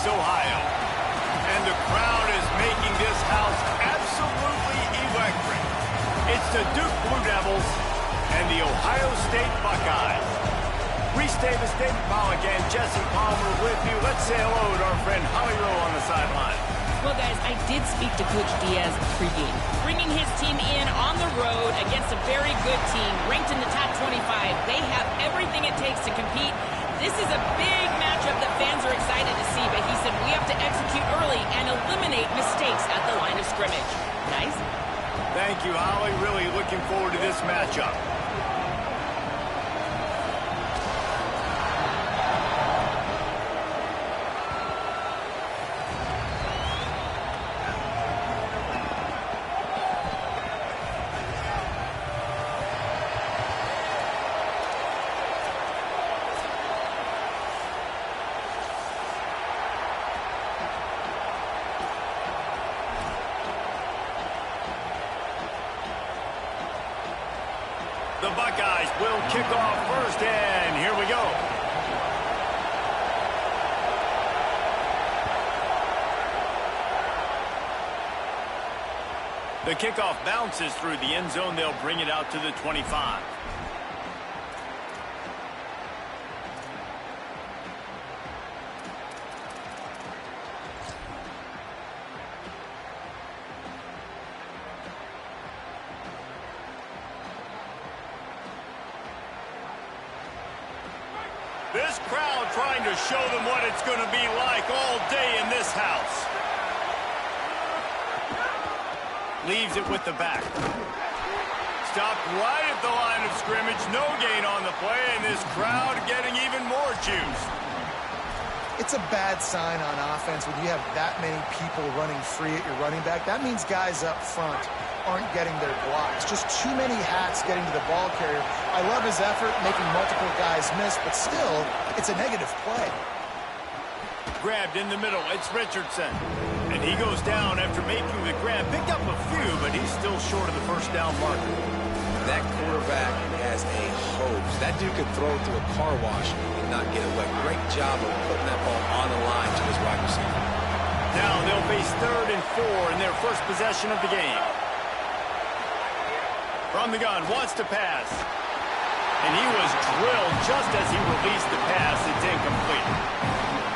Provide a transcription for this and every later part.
Ohio. And the crowd is making this house absolutely electric. It's the Duke Blue Devils and the Ohio State Buckeyes. Reese Davis, David Pollock, and Jesse Palmer with you. Let's say hello to our friend Holly Rowe on the sideline. Well, guys, I did speak to Coach Diaz pregame. Bringing his team in on the road against a very good team, ranked in the top 25. They have everything it takes to compete. This is a big matchup that fans are excited to see, but he said we have to execute early and eliminate mistakes at the line of scrimmage. Guys? Thank you, Holly. Really looking forward to this matchup. The Buckeyes will kick off first, and here we go. The kickoff bounces through the end zone. They'll bring it out to the 25. This crowd trying to show them what it's going to be like all day in this house. Leaves it with the back. Stopped right at the line of scrimmage. No gain on the play, and this crowd getting even more juice. It's a bad sign on offense when you have that many people running free at your running back. That means guys up front aren't getting their blocks. Just too many hats getting to the ball carrier. I love his effort, making multiple guys miss, but still, it's a negative play. Grabbed in the middle. It's Richardson. And he goes down after making the grab. Picked up a few, but he's still short of the first down marker. That quarterback has a hose. That dude could throw it through a car wash and not get away. Great job of putting that ball on the line to his wide receiver. Now they'll face 3rd and 4 in their first possession of the game. From the gun, wants to pass. And he was drilled just as he released the pass. It's incomplete.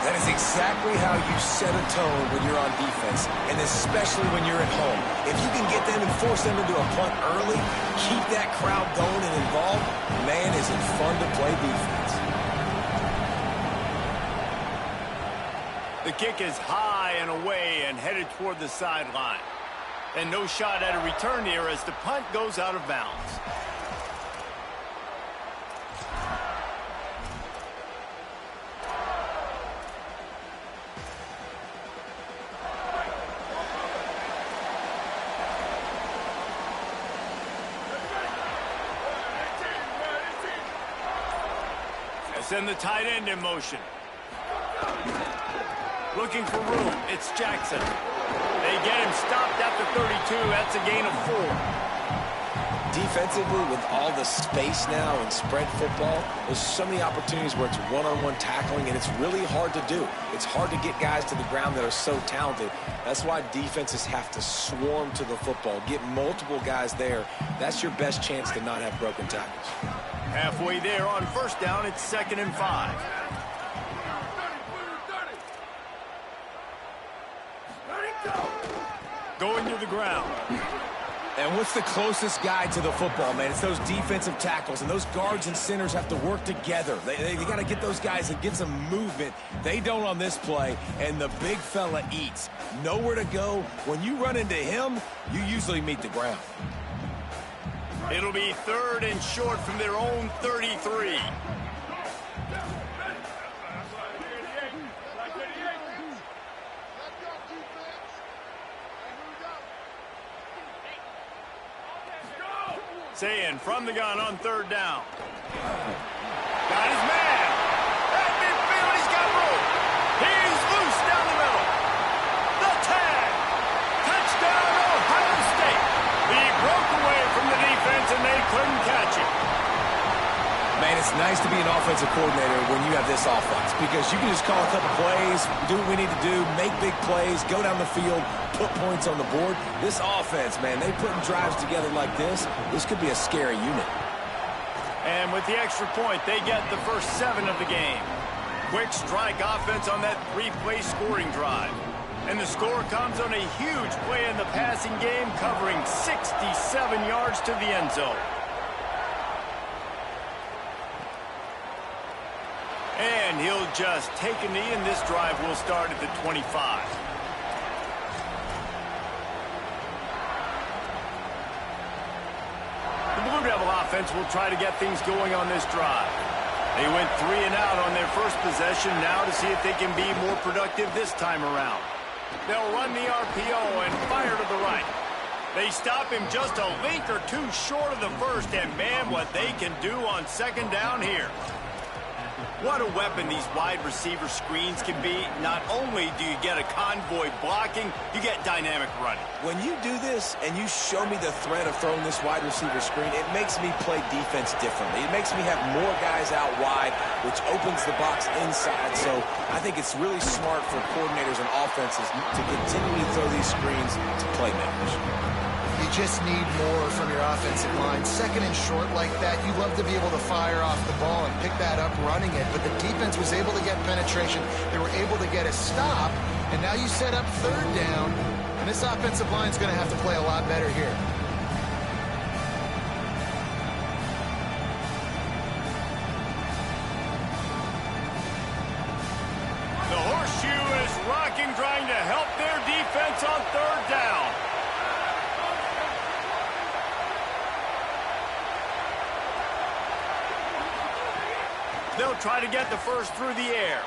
That is exactly how you set a tone when you're on defense, and especially when you're at home. If you can get them and force them into a punt early, keep that crowd going and involved, man, is it fun to play defense. The kick is high and away and headed toward the sideline. And no shot at a return here as the punt goes out of bounds. Send the tight end in motion. Looking for room. It's Jackson. They get him stopped at the 32. That's a gain of 4. Defensively, with all the space now and spread football, there's so many opportunities where it's one-on-one tackling, and it's really hard to do. It's hard to get guys to the ground that are so talented. That's why defenses have to swarm to the football, get multiple guys there. That's your best chance to not have broken tackles. Halfway there on first down, it's 2nd and 5. Going to the ground. And what's the closest guy to the football, man? It's those defensive tackles, and those guards and centers have to work together. They got to get those guys and get some movement. They don't on this play, and the big fella eats. Nowhere to go. When you run into him, you usually meet the ground. It'll be 3rd and short from their own 33. Saying from the gun on 3rd down. Got his man. At midfield, he's got room. He's loose down the middle. The tag. Touchdown, Ohio State. He broke away from the defense, and they couldn't catch him. Man, it's It's nice to be an offensive coordinator when you have this offense because you can just call a couple plays, do what we need to do, make big plays, go down the field, put points on the board. This offense, man, they putting drives together like this could be a scary unit. And with the extra point, they get the first 7 of the game. Quick strike offense on that 3-play scoring drive. And the score comes on a huge play in the passing game, covering 67 yards to the end zone. And he'll just take a knee, and this drive will start at the 25. The Blue Devil offense will try to get things going on this drive. They went 3 and out on their first possession, now to see if they can be more productive this time around. They'll run the RPO and fire to the right. They stop him just a link or two short of the first, and man, what they can do on second down here. What a weapon these wide receiver screens can be. Not only do you get a convoy blocking, you get dynamic running. When you do this and you show me the threat of throwing this wide receiver screen, it makes me play defense differently. It makes me have more guys out wide, which opens the box inside. So I think it's really smart for coordinators and offenses to continually throw these screens to playmakers. You just need more from your offensive line. Second and short like that, you love to be able to fire off the ball and pick that up running it. But the defense was able to get penetration. They were able to get a stop. And now you set up third down. And this offensive line is going to have to play a lot better here. The horseshoe is rocking, trying to help their defense on third down. They'll try to get the first through the air.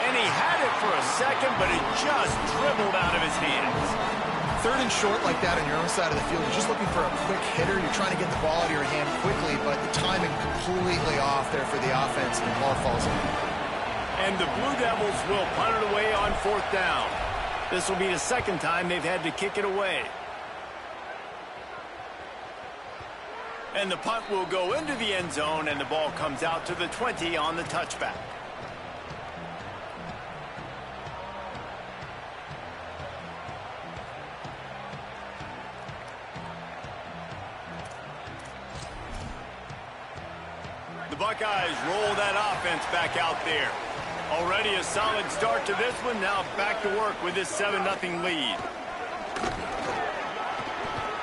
And he had it for a second, but it just dribbled out of his hands. Third and short like that on your own side of the field, you're just looking for a quick hitter. You're trying to get the ball out of your hand quickly, but the timing completely off there for the offense, and the ball falls in. And the Blue Devils will punt it away on fourth down. This will be the second time they've had to kick it away. And the punt will go into the end zone, and the ball comes out to the 20 on the touchback. The Buckeyes roll that offense back out there. Already a solid start to this one. Now back to work with this 7-0 lead.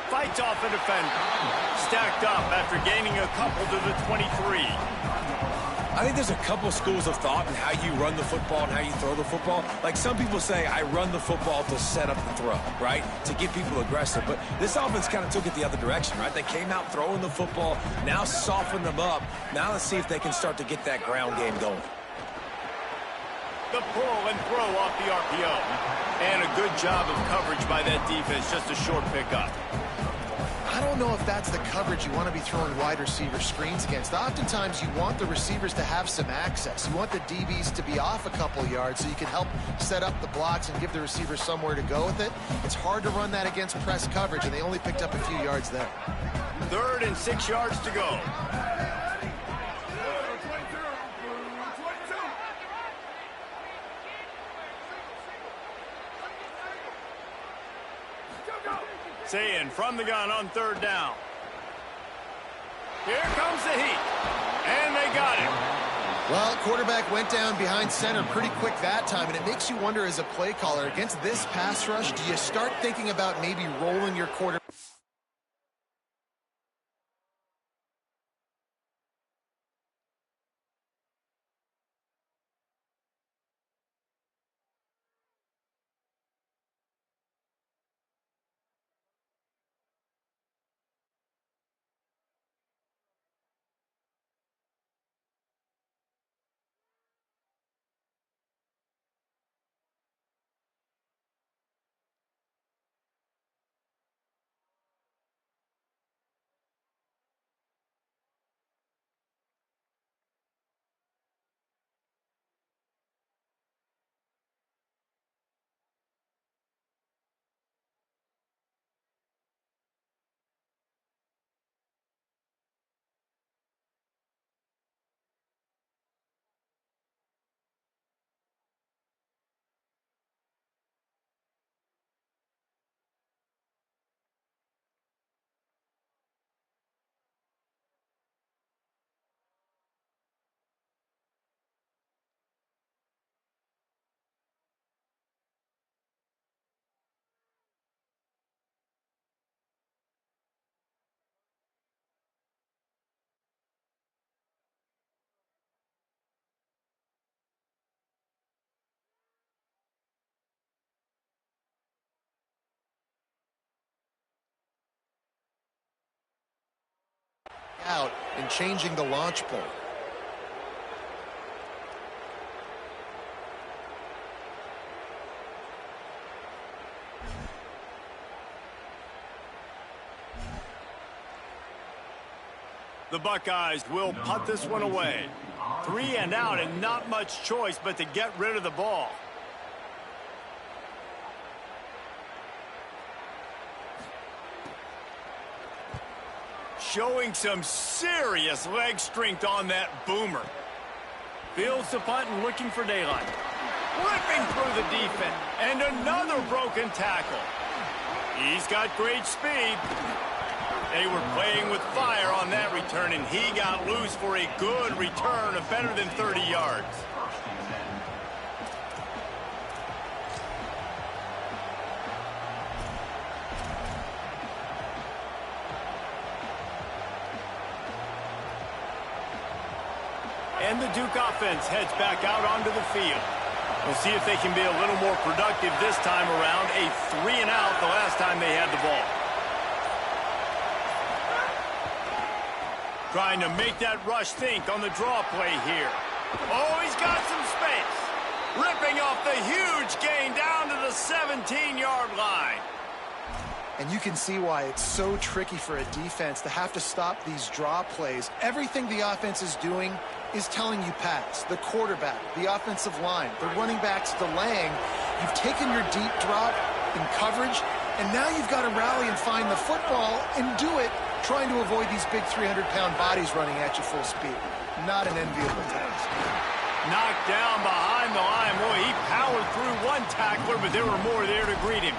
Fights off a defender. Stacked up after gaining a couple to the 23. I think there's a couple schools of thought in how you run the football and how you throw the football. Like some people say, I run the football to set up the throw, right? To get people aggressive. But this offense kind of took it the other direction, right? They came out throwing the football, now softened them up. Now let's see if they can start to get that ground game going. The pull and throw off the RPO. And a good job of coverage by that defense, just a short pickup. I don't know if that's the coverage you want to be throwing wide receiver screens against. Oftentimes, you want the receivers to have some access. You want the DBs to be off a couple yards so you can help set up the blocks and give the receivers somewhere to go with it. It's hard to run that against press coverage, and they only picked up a few yards there. 3rd and 6 yards to go. Saying from the gun on 3rd down. Here comes the heat. And they got him. Well, quarterback went down behind center pretty quick that time, and it makes you wonder as a play caller, against this pass rush, do you start thinking about maybe rolling your quarterback? and changing the launch point. The Buckeyes will punt this one away. 3 and out, and not much choice but to get rid of the ball. Showing some serious leg strength on that boomer. Fields the punt and looking for daylight. Ripping through the defense. And another broken tackle. He's got great speed. They were playing with fire on that return, and he got loose for a good return of better than 30 yards. And the Duke offense heads back out onto the field. We'll see if they can be a little more productive this time around. A 3 and out the last time they had the ball. Trying to make that rush think on the draw play here. Oh, he's got some space. Ripping off the huge gain down to the 17-yard line. And you can see why it's so tricky for a defense to have to stop these draw plays. Everything the offense is doing is telling you pass. The quarterback, the offensive line, the running backs delaying. You've taken your deep drop in coverage, and now you've got to rally and find the football and do it, trying to avoid these big 300-pound bodies running at you full speed. Not an enviable task. Knocked down behind the line. Boy, he powered through one tackler, but there were more there to greet him.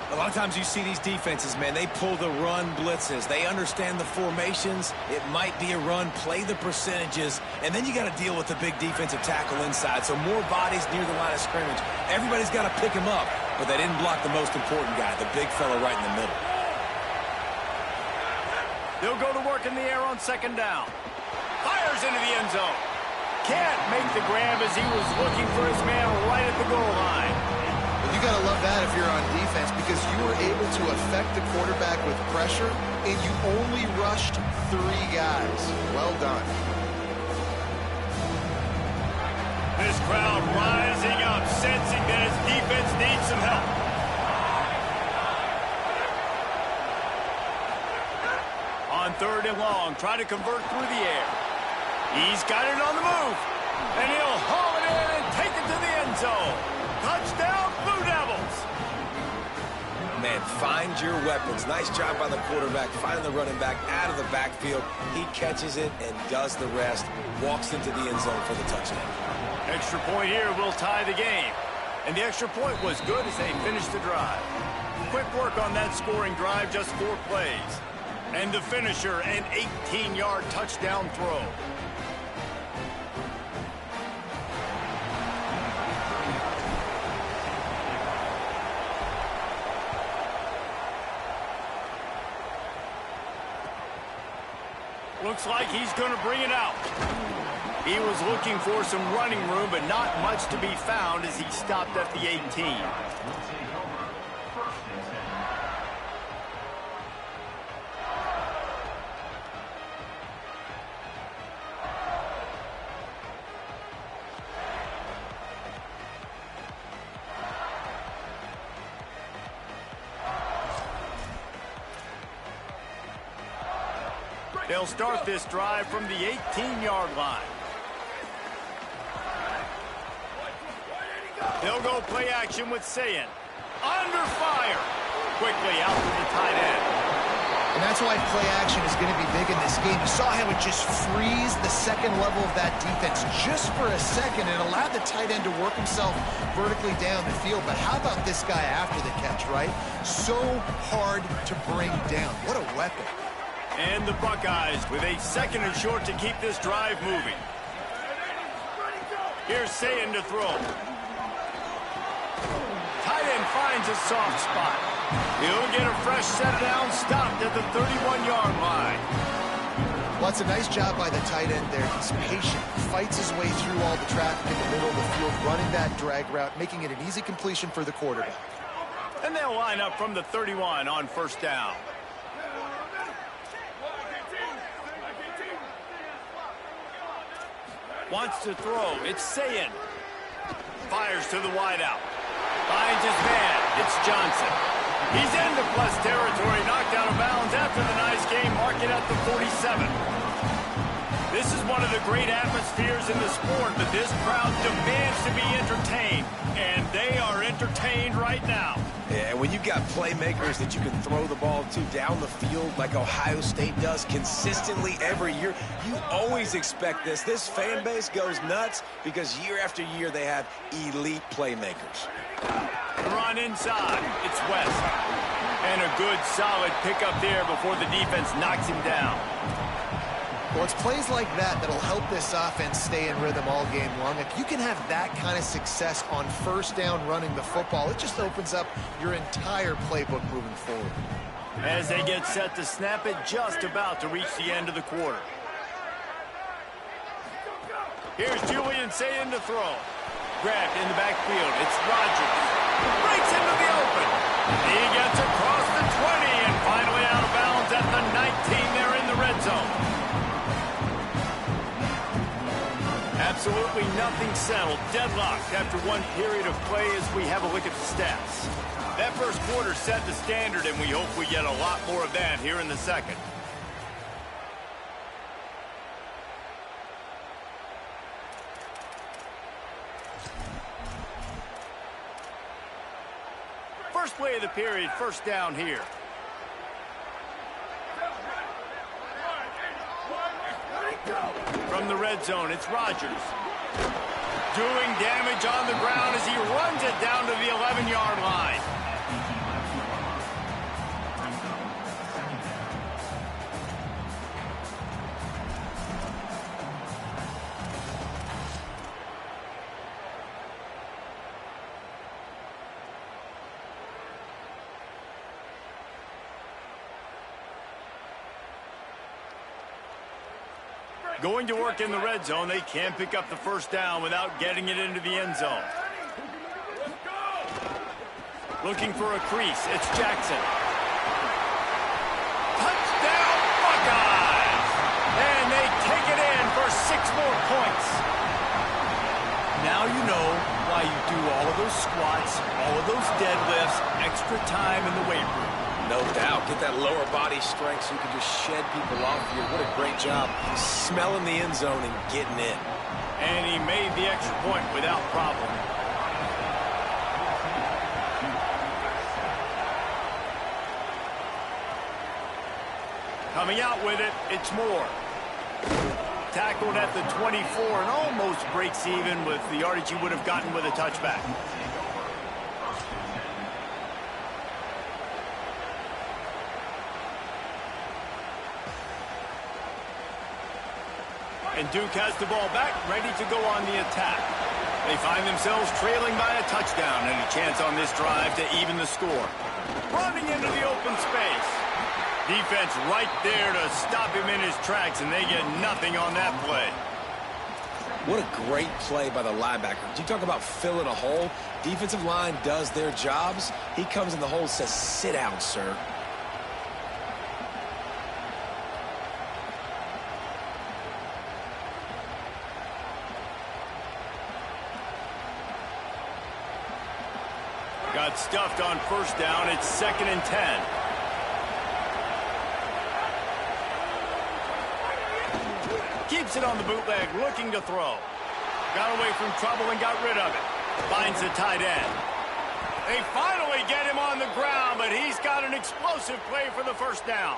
A lot of times you see these defenses, man, they pull the run blitzes. They understand the formations. It might be a run, play the percentages, and then you got to deal with the big defensive tackle inside. So more bodies near the line of scrimmage. Everybody's got to pick him up, but they didn't block the most important guy, the big fella right in the middle. They'll go to work in the air on second down. Fires into the end zone. Can't make the grab as he was looking for his man right at the goal line. You got to love that if you're on defense, because you were able to affect the quarterback with pressure, and you only rushed 3 guys. Well done. This crowd rising up, sensing that his defense needs some help. On 3rd and long, try to convert through the air. He's got it on the move, and he'll haul it in and take it to the end zone. Touchdown, Blue Devils! Man, find your weapons. Nice job by the quarterback, finding the running back out of the backfield. He catches it and does the rest, walks into the end zone for the touchdown. Extra point here will tie the game. And the extra point was good as they finished the drive. Quick work on that scoring drive, just 4 plays. And the finisher, an 18-yard touchdown throw. Looks like he's going to bring it out. He was looking for some running room, but not much to be found as he stopped at the 18. They'll start this drive from the 18-yard line. They'll go play action with Sayin. Under fire. Quickly out to the tight end. And that's why play action is going to be big in this game. You saw how it just frees the second level of that defense just for a second. It allowed the tight end to work himself vertically down the field. But how about this guy after the catch, right? So hard to bring down. What a weapon. And the Buckeyes with a 2nd and short to keep this drive moving. Here's Sayin to throw. Tight end finds a soft spot. He'll get a fresh set down, stopped at the 31-yard line. Well, it's a nice job by the tight end there. He's patient, fights his way through all the traffic in the middle of the field, running that drag route, making it an easy completion for the quarterback. And they'll line up from the 31 on 1st down. Wants to throw. It's Sayin. Fires to the wideout. Finds his man. It's Johnson. He's into plus territory. Knocked out of bounds after the nice game. Mark it at the 47. This is one of the great atmospheres in the sport, but this crowd demands to be entertained, and they are entertained right now. Yeah, when you got playmakers that you can throw the ball to down the field like Ohio State does consistently every year, you always expect this. This fan base goes nuts because year after year they have elite playmakers. Run inside. It's West. And a good, solid pickup there before the defense knocks him down. Well, it's plays like that that'll help this offense stay in rhythm all game long. If you can have that kind of success on first down running the football, it just opens up your entire playbook moving forward. As they get set to snap it, just about to reach the end of the quarter. Here's Julian Sayin to throw. Grabbed in the backfield. It's Rodgers. Breaks into the open. He gets across the 20 and finally out of bounds at the 19 there in the red zone. Absolutely nothing settled. Deadlocked after one period of play as we have a look at the stats. That first quarter set the standard, and we hope we get a lot more of that here in the second. First play of the period, first down here. From the red zone, it's Rodgers. Doing damage on the ground as he runs it down to the 11-yard line. Going to work in the red zone. They can't pick up the first down without getting it into the end zone. Looking for a crease. It's Jackson. Touchdown, Buckeyes! And they take it in for 6 more points. Now you know why you do all of those squats, all of those deadlifts, extra time in the weight room. No doubt. Get that lower body strength so you can just shed people off here. What a great job smelling the end zone and getting in. And he made the extra point without problem. Coming out with it, it's Moore. Tackled at the 24 and almost breaks even with the yardage he would have gotten with a touchback. And Duke has the ball back, ready to go on the attack. They find themselves trailing by a touchdown and a chance on this drive to even the score. Running into the open space. Defense right there to stop him in his tracks, and they get nothing on that play. What a great play by the linebacker. You talk about filling a hole. Defensive line does their jobs. He comes in the hole and says, "Sit down, sir." Got stuffed on first down. It's 2nd and 10. Keeps it on the bootleg, looking to throw. Got away from trouble and got rid of it. Finds the tight end. They finally get him on the ground, but he's got an explosive play for the first down.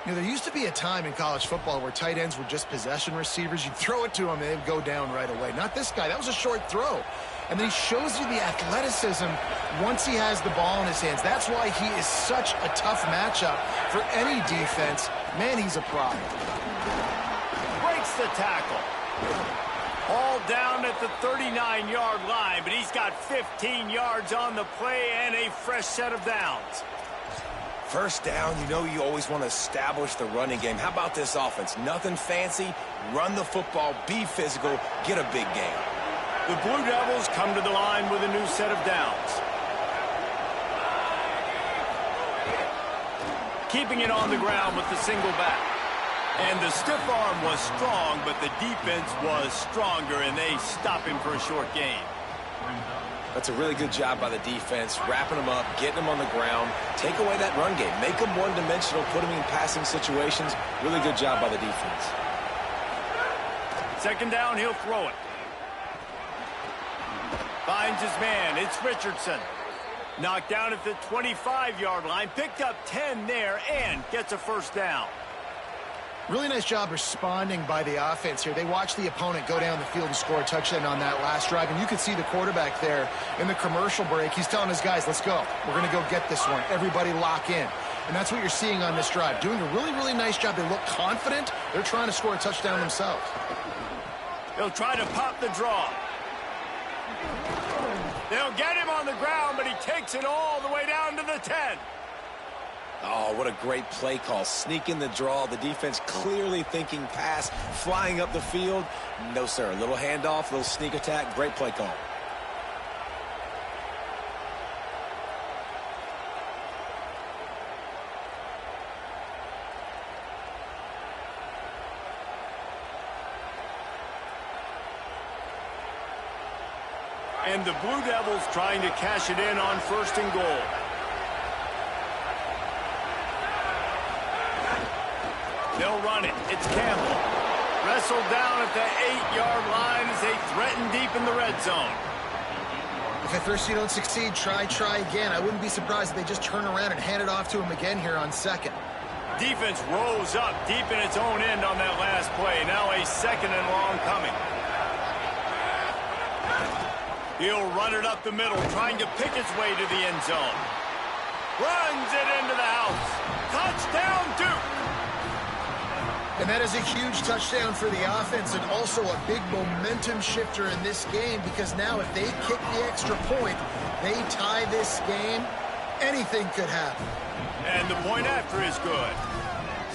You know, there used to be a time in college football where tight ends were just possession receivers. You'd throw it to them and they'd go down right away. Not this guy. That was a short throw. And then he shows you the athleticism once he has the ball in his hands. That's why he is such a tough matchup for any defense. Man, he's a pride. Breaks the tackle. All down at the 39-yard line, but he's got 15 yards on the play and a fresh set of downs. First down, you know you always want to establish the running game. How about this offense? Nothing fancy. Run the football, be physical, get a big gain. The Blue Devils come to the line with a new set of downs. Keeping it on the ground with the single back. And the stiff arm was strong, but the defense was stronger, and they stop him for a short gain. That's a really good job by the defense, wrapping them up, getting them on the ground, take away that run game, make them one-dimensional, put them in passing situations. Really good job by the defense. Second down, he'll throw it. Finds his man. It's Richardson. Knocked down at the 25-yard line, picked up 10 there, and gets a first down. Really nice job responding by the offense here. They watched the opponent go down the field and score a touchdown on that last drive, and you could see the quarterback there in the commercial break. He's telling his guys, let's go. We're going to go get this one. Everybody lock in. And that's what you're seeing on this drive. Doing a really, really nice job. They look confident. They're trying to score a touchdown themselves. He'll try to pop the draw. They'll get him on the ground, but he takes it all the way down to the 10. Oh, what a great play call. Sneak in the draw. The defense clearly thinking pass, flying up the field. No, sir. A little handoff, a little sneak attack. Great play call. And the Blue Devils trying to cash it in on first and goal. They'll run it. It's Campbell. Wrestled down at the 8-yard line as they threaten deep in the red zone. If at first you don't succeed, try again. I wouldn't be surprised if they just turn around and hand it off to him again here on second. Defense rose up deep in its own end on that last play. Now a second and long coming. He'll run it up the middle, trying to pick its way to the end zone. Runs it into the house. Touchdown, Duke! And that is a huge touchdown for the offense and also a big momentum shifter in this game, because now if they kick the extra point, they tie this game, anything could happen. And the point after is good.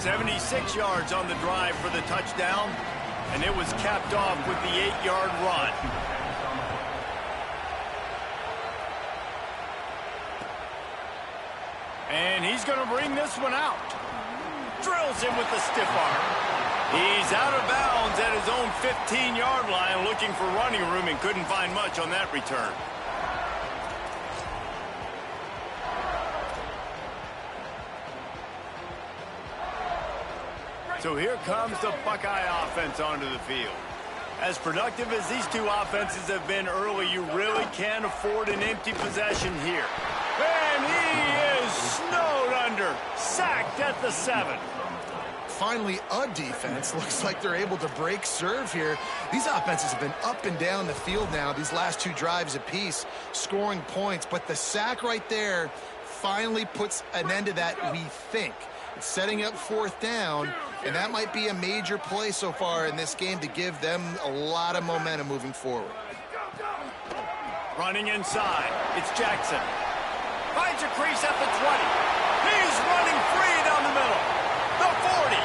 76 yards on the drive for the touchdown, and it was capped off with the 8-yard run. And he's going to bring this one out. Drills him with the stiff arm. He's out of bounds at his own 15-yard line, looking for running room, and couldn't find much on that return. So here comes the Buckeye offense onto the field. As productive as these two offenses have been early, you really can't afford an empty possession here. And he is snowed under, sacked at the 7. Finally, a defense looks like they're able to break serve here. These offenses have been up and down the field now, these last two drives apiece, scoring points. But the sack right there finally puts an end to that, we think. It's setting up fourth down, and that might be a major play so far in this game to give them a lot of momentum moving forward. Running inside, it's Jackson. Finds a crease at the 20. He's running free down the middle. The 40.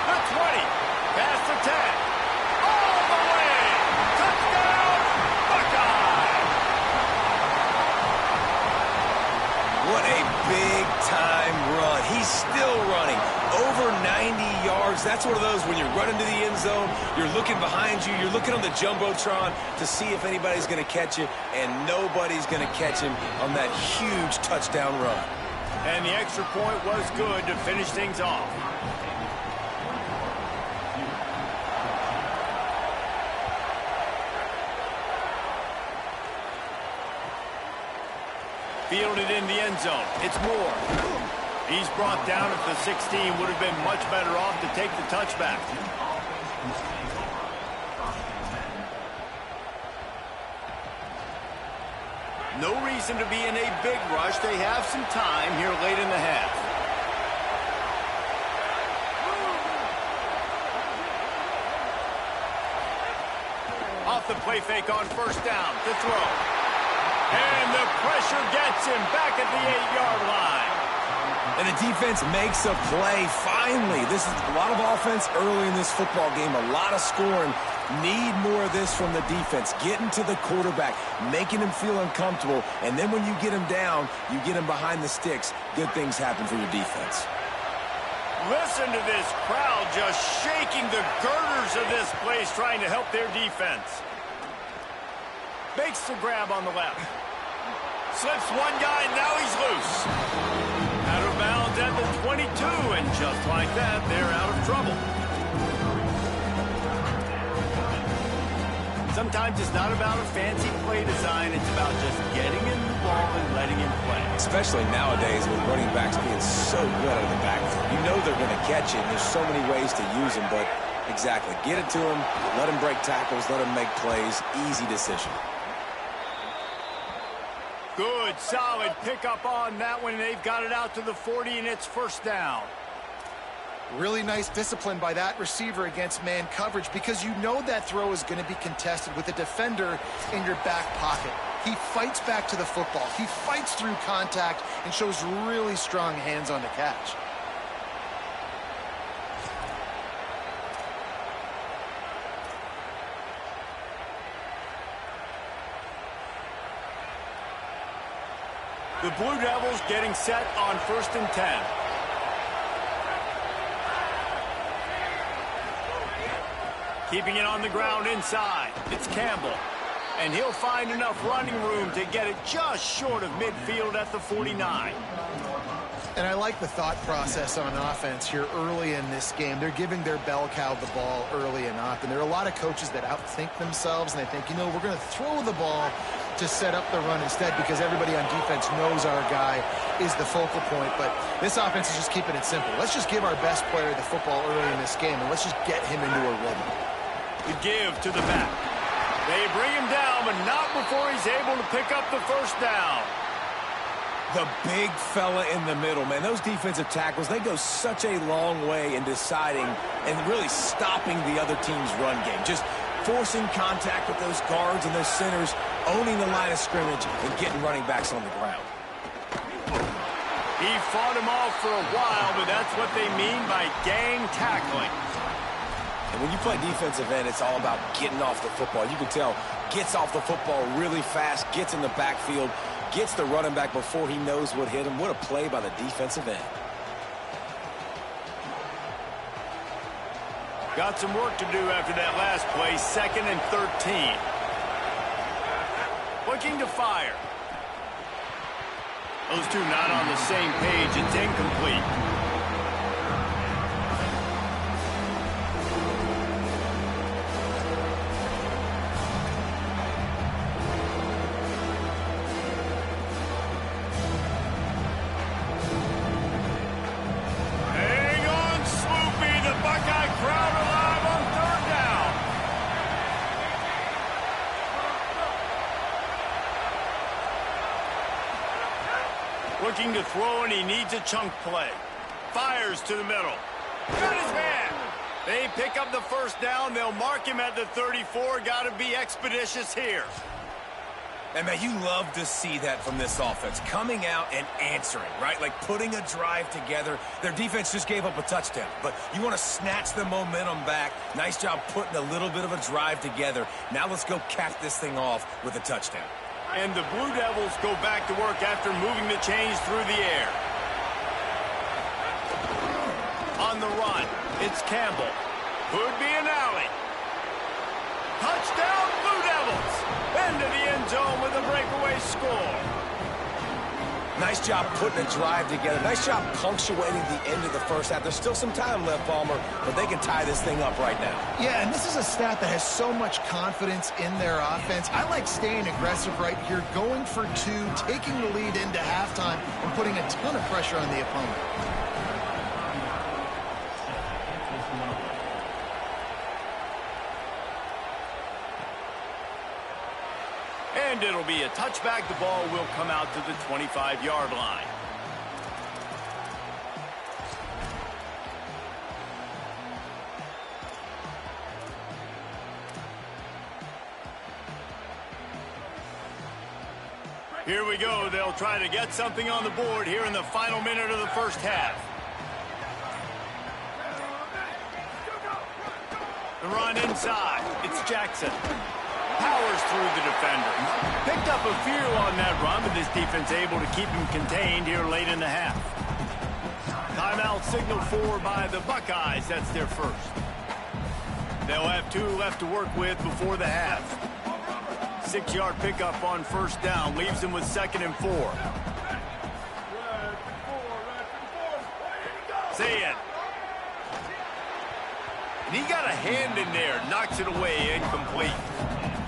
The 20. Past the 10. All the way. Touchdown, Buckeye. What a big-time run. He's still running. Over 90 yards. That's one of those when you're running to the end zone, you're looking behind you, you're looking on the Jumbotron to see if anybody's going to catch you, and nobody's going to catch him on that huge touchdown run. And the extra point was good to finish things off. Fielded in the end zone. It's Moore. He's brought down at the 16. Would have been much better off to take the touchback. No reason to be in a big rush. They have some time here late in the half. Off the play fake on first down to throw. And the pressure gets him back at the 8-yard line. And the defense makes a play. Finally, this is a lot of offense early in this football game, a lot of scoring. Need more of this from the defense. Getting to the quarterback, making him feel uncomfortable, and then when you get him down, you get him behind the sticks. Good things happen for your defense. Listen to this crowd just shaking the girders of this place, trying to help their defense. Makes the grab on the left. Slips one guy, now he's loose. Out of bounds at the 22, and just like that, they're out of trouble. Sometimes it's not about a fancy play design, it's about just getting in the ball and letting him play. Especially nowadays with running backs being so good out of the backfield. You know they're going to catch it, and there's so many ways to use them, but exactly, get it to him, let him break tackles, let him make plays, easy decision. Good, solid pickup on that one. They've got it out to the 40, and it's first down. Really nice discipline by that receiver against man coverage, because you know that throw is going to be contested with a defender in your back pocket. He fights back to the football. He fights through contact and shows really strong hands on the catch. The Blue Devils getting set on 1st and 10. Keeping it on the ground inside. It's Campbell. And he'll find enough running room to get it just short of midfield at the 49. And I like the thought process on offense here early in this game. They're giving their bell cow the ball early and often. There are a lot of coaches that outthink themselves, and they think, you know, we're going to throw the ball to set up the run instead, because everybody on defense knows our guy is the focal point. But this offense is just keeping it simple. Let's just give our best player the football early in this game, and let's just get him into a rhythm. The give to the back. They bring him down, but not before he's able to pick up the first down. The big fella in the middle, man. Those defensive tackles, they go such a long way in deciding and really stopping the other team's run game. Just forcing contact with those guards and those centers, owning the line of scrimmage, and getting running backs on the ground. He fought him off for a while, but that's what they mean by gang tackling. And when you play defensive end, it's all about getting off the football. You can tell, gets off the football really fast, gets in the backfield, gets the running back before he knows what hit him. What a play by the defensive end. Got some work to do after that last play, 2nd and 13. Looking to fire. Those two not on the same page. It's incomplete. Looking to throw, and he needs a chunk play. Fires to the middle. Got his man. They pick up the first down. They'll mark him at the 34. Got to be expeditious here. And, man, you love to see that from this offense. Coming out and answering, right? Like putting a drive together. Their defense just gave up a touchdown. But you want to snatch the momentum back. Nice job putting a little bit of a drive together. Now let's go cap this thing off with a touchdown. And the Blue Devils go back to work after moving the chains through the air. On the run, it's Campbell. Could be an alley. Touchdown, Blue Devils! Into the end zone with a breakaway score. Nice job putting a drive together. Nice job punctuating the end of the first half. There's still some time left, Palmer, but they can tie this thing up right now. Yeah, and this is a stat that has so much confidence in their offense. I like staying aggressive right here, going for two, taking the lead into halftime, and putting a ton of pressure on the opponent. And it'll be a touchback. The ball will come out to the 25-yard line. Here we go. They'll try to get something on the board here in the final minute of the first half. The run inside. It's Jackson. Powers through the defender. Picked up a few on that run, but this defense able to keep him contained here late in the half. Timeout signaled for by the Buckeyes. That's their first. They'll have 2 left to work with before the half. 6-yard pickup on first down. Leaves them with 2nd and 4. Say it. And he got a hand in there. Knocks it away. Incomplete.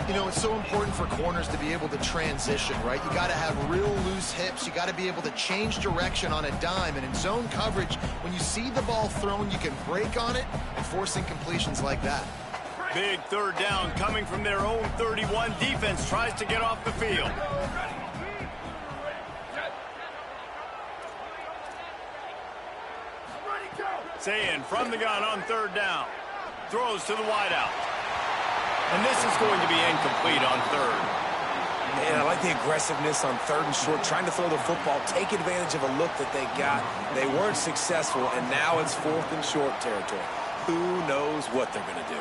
You know, it's so important for corners to be able to transition, right? You got to have real loose hips. You got to be able to change direction on a dime. And in zone coverage, when you see the ball thrown, you can break on it and force incompletions like that. Big 3rd down coming from their own 31. Defense tries to get off the field. Saying from the gun on 3rd down. Throws to the wideout. And this is going to be incomplete on 3rd. Man, I like the aggressiveness on 3rd and short, trying to throw the football, take advantage of a look that they got. They weren't successful, and now it's 4th and short territory. Who knows what they're going to do?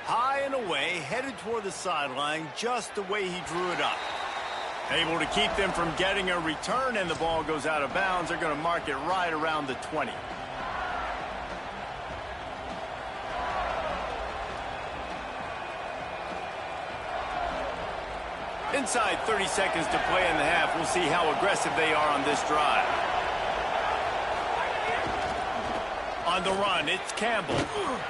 High and away, headed toward the sideline, just the way he drew it up. Able to keep them from getting a return, and the ball goes out of bounds. They're going to mark it right around the 20. Inside 30 seconds to play in the half. We'll see how aggressive they are on this drive. On the run, it's Campbell.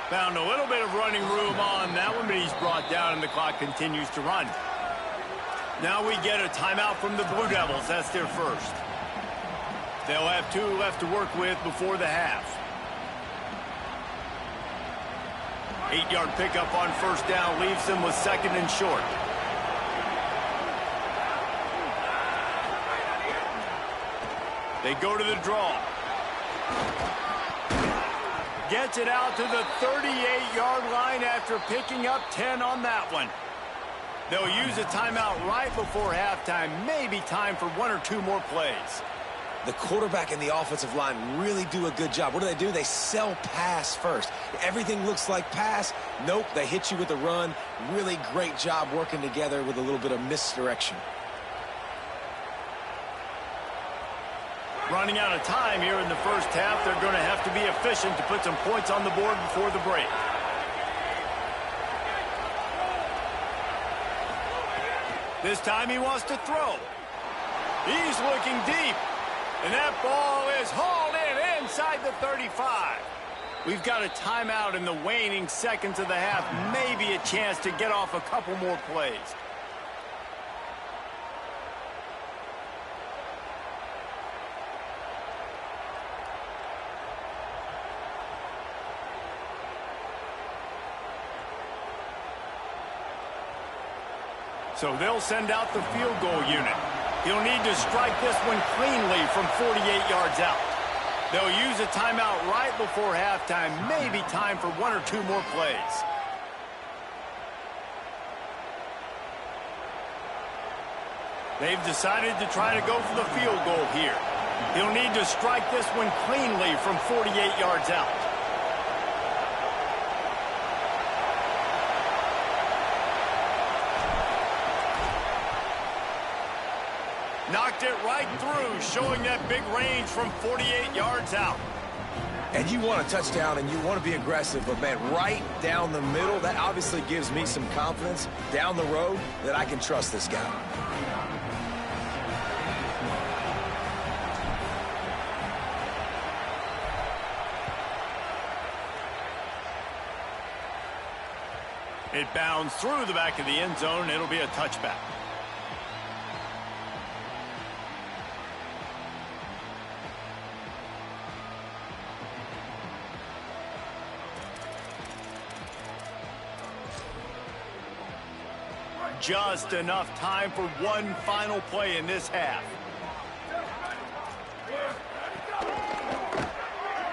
Found a little bit of running room on that one, but he's brought down, and the clock continues to run. Now we get a timeout from the Blue Devils. That's their first. They'll have 2 left to work with before the half. 8-yard pickup on first down leaves them with 2nd and short. They go to the draw. Gets it out to the 38-yard line after picking up 10 on that one. They'll use a timeout right before halftime. Maybe time for 1 or 2 more plays. The quarterback and the offensive line really do a good job. What do? They sell pass first. Everything looks like pass. Nope, they hit you with the run. Really great job working together with a little bit of misdirection. Running out of time here in the first half. They're going to have to be efficient to put some points on the board before the break. This time he wants to throw. He's looking deep. And that ball is hauled in inside the 35. We've got a timeout in the waning seconds of the half. Maybe a chance to get off a couple more plays. So they'll send out the field goal unit. He'll need to strike this one cleanly from 48 yards out. They'll use a timeout right before halftime. Maybe time for 1 or 2 more plays. They've decided to try to go for the field goal here. He'll need to strike this one cleanly from 48 yards out. Knocked it right through, showing that big range from 48 yards out. And you want a touchdown and you want to be aggressive, but man, right down the middle, that obviously gives me some confidence down the road that I can trust this guy. It bounds through the back of the end zone. It'll be a touchback. Just enough time for one final play in this half.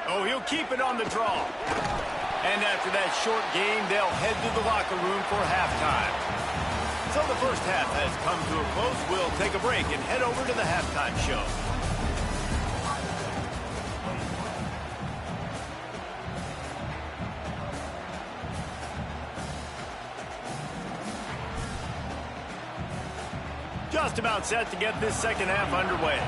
Oh, he'll keep it on the draw. And after that short game, they'll head to the locker room for halftime. So the first half has come to a close. We'll take a break and head over to the halftime show. Just about set to get this second half underway.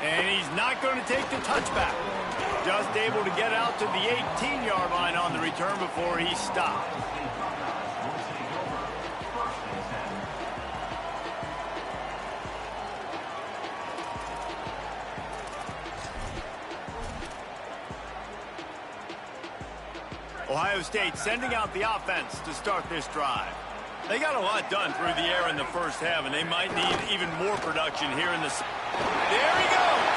And he's not going to take the touchback. Just able to get out to the 18-yard line on the return before he stopped. Ohio State sending out the offense to start this drive. They got a lot done through the air in the first half, and they might need even more production here in the... There he goes!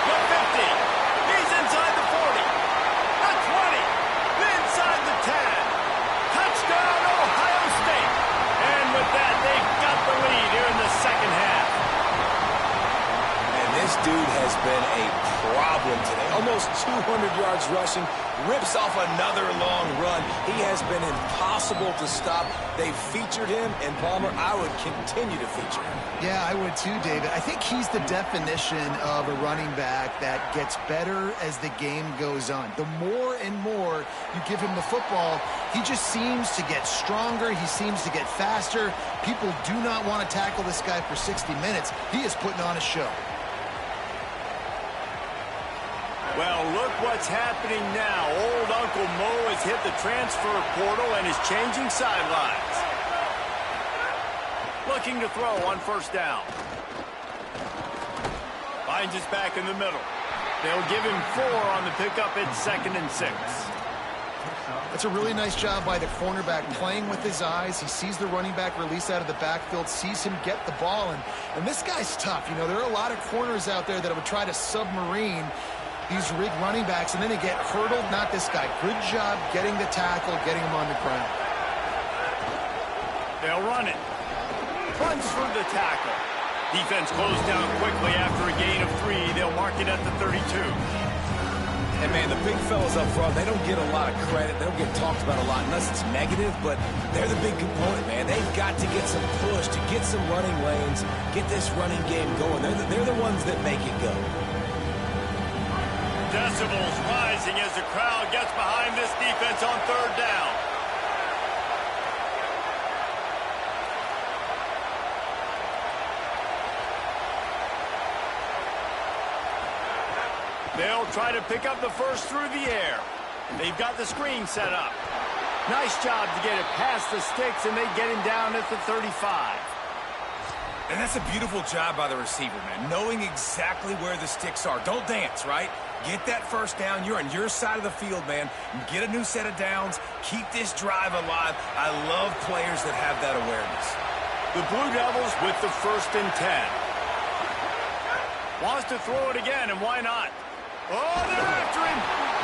The 50. He's inside the 40. The 20. Inside the 10. Touchdown, Ohio State! And with that, they've got the lead here in the second half. And this dude has been a problem today. Almost 200 yards rushing, rips off another long run. He has been impossible to stop. They've featured him, and Palmer, I would continue to feature him. Yeah, I would too, David. I think he's the definition of a running back that gets better as the game goes on. The more and more you give him the football, he just seems to get stronger. He seems to get faster. People do not want to tackle this guy for 60 minutes. He is putting on a show. Well, look what's happening now. Old Uncle Mo has hit the transfer portal and is changing sidelines. Looking to throw on first down. Finds his back in the middle. They'll give him 4 on the pickup at 2nd and 6. That's a really nice job by the cornerback, playing with his eyes. He sees the running back release out of the backfield, sees him get the ball, and this guy's tough. You know, there are a lot of corners out there that would try to submarine these rig running backs, and then they get hurdled. Not this guy. Good job getting the tackle, getting him on the ground. They'll run it. Runs for the tackle. Defense closed down quickly after a gain of 3. They'll mark it at the 32. And, man, the big fellas up front, they don't get a lot of credit. They don't get talked about a lot unless it's negative, but they're the big component, man. They've got to get some push, to get some running lanes, get this running game going. They're the ones that make it go. Decibels rising as the crowd gets behind this defense on third down. They'll try to pick up the first through the air. They've got the screen set up. Nice job to get it past the sticks, and they get him down at the 35. And that's a beautiful job by the receiver, man, knowing exactly where the sticks are. Don't dance, right? Get that first down. You're on your side of the field, man. Get a new set of downs. Keep this drive alive. I love players that have that awareness. The Blue Devils with the 1st and 10. Wants to throw it again, and why not? Oh, they're after him.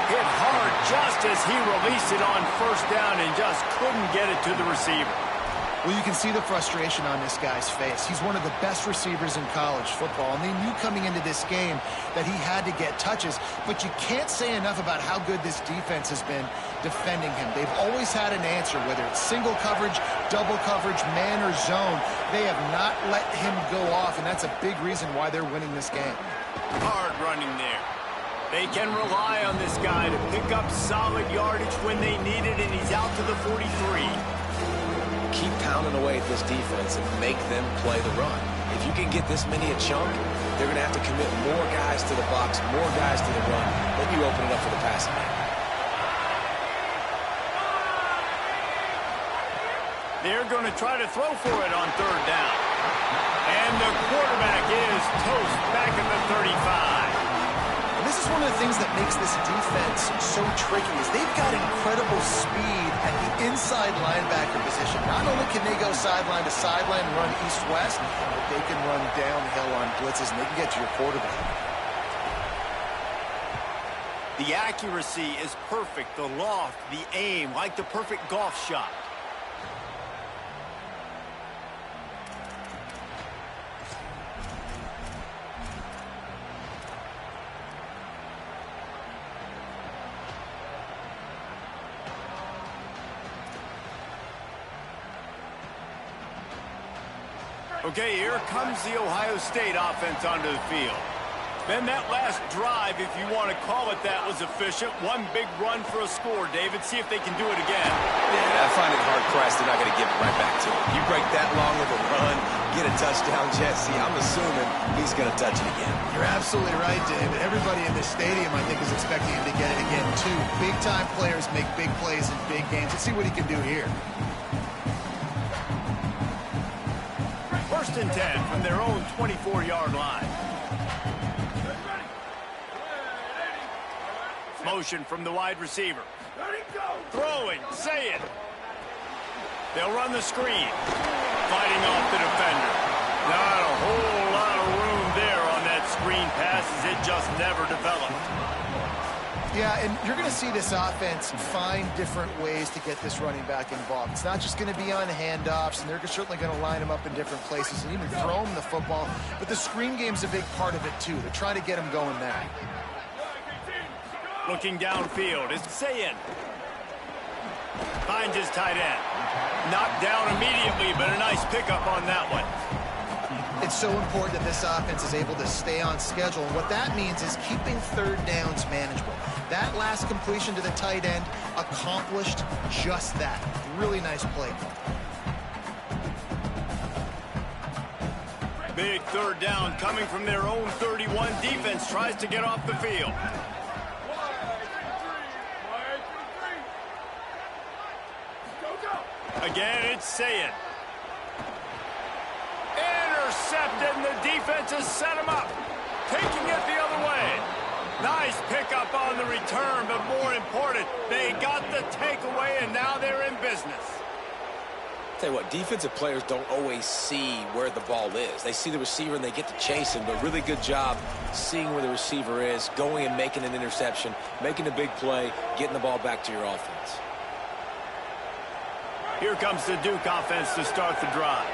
Hit hard just as he released it on first down and just couldn't get it to the receiver. Well, you can see the frustration on this guy's face. He's one of the best receivers in college football, and they knew coming into this game that he had to get touches, but you can't say enough about how good this defense has been defending him. They've always had an answer, whether it's single coverage, double coverage, man or zone. They have not let him go off, and that's a big reason why they're winning this game. Hard running there. They can rely on this guy to pick up solid yardage when they need it, and he's out to the 43. Keep pounding away at this defense and make them play the run. If you can get this many a chunk, they're going to have to commit more guys to the box, more guys to the run. Then you open it up for the passing game. They're going to try to throw for it on third down. And the quarterback is toast back at the 35. And this is one of the things that makes this defense so tricky is they've got incredible speed at the inside linebacker position. Not only can they go sideline to sideline and run east-west, but they can run downhill on blitzes, and they can get to your quarterback. The accuracy is perfect. The loft, the aim, like the perfect golf shot. Okay, here comes the Ohio State offense onto the field. And that last drive, if you want to call it that, was efficient. One big run for a score, David. See if they can do it again. Yeah, I find it hard-pressed they're not going to give it right back to him. You break that long of a run, get a touchdown, Jesse, I'm assuming he's going to touch it again. You're absolutely right, David. Everybody in this stadium, I think, is expecting him to get it again, too. Big-time players make big plays in big games. Let's see what he can do here. 1st and 10 from their own 24-yard line. Motion from the wide receiver. Throwing, say it. They'll run the screen. Fighting off the defender. Not a whole lot of room there on that screen pass as it just never developed. Yeah, and you're going to see this offense find different ways to get this running back involved. It's not just going to be on handoffs, and they're certainly going to line him up in different places and even throw him the football. But the screen game's a big part of it, too. They're trying to get him going there. Looking downfield, it's Sayin. Finds his tight end. Knocked down immediately, but a nice pickup on that one. It's so important that this offense is able to stay on schedule. And what that means is keeping 3rd downs manageable. That last completion to the tight end accomplished just that. Really nice play. Big 3rd down coming from their own 31. Defense tries to get off the field. Again, it's Sayin. Intercepted, and the defense has set him up. Taking it the other way. Nice pickup on the return, but more important, they got the takeaway, and now they're in business. Tell you what, defensive players don't always see where the ball is. They see the receiver, and they get to chase him. But really good job seeing where the receiver is, going and making an interception, making a big play, getting the ball back to your offense. Here comes the Duke offense to start the drive.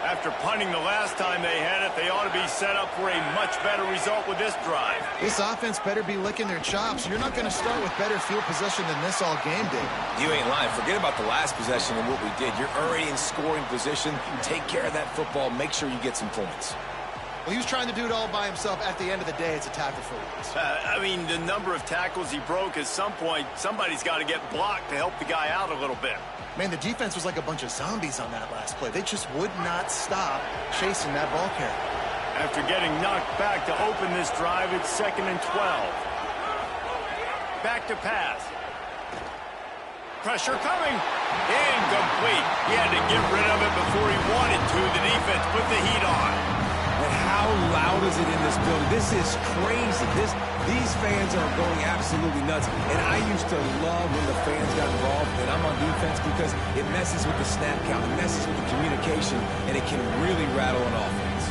After punting the last time they had it, they ought to be set up for a much better result with this drive. This offense better be licking their chops. You're not going to start with better field possession than this all game did. You ain't lying. Forget about the last possession and what we did. You're already in scoring position. Take care of that football. Make sure you get some points. Well, he was trying to do it all by himself. At the end of the day, it's a tackle for loss. I mean, the number of tackles he broke, at some point, somebody's got to get blocked to help the guy out a little bit. Man, the defense was like a bunch of zombies on that last play. They just would not stop chasing that ball carrier. After getting knocked back to open this drive, it's 2nd and 12. Back to pass. Pressure coming. Incomplete. He had to get rid of it before he wanted to. The defense put the heat on. And how loud is it in this building? This is crazy. These fans are going absolutely nuts. And I used to love when the fans got involved and I'm on defense because it messes with the snap count, it messes with the communication, and it can really rattle an offense.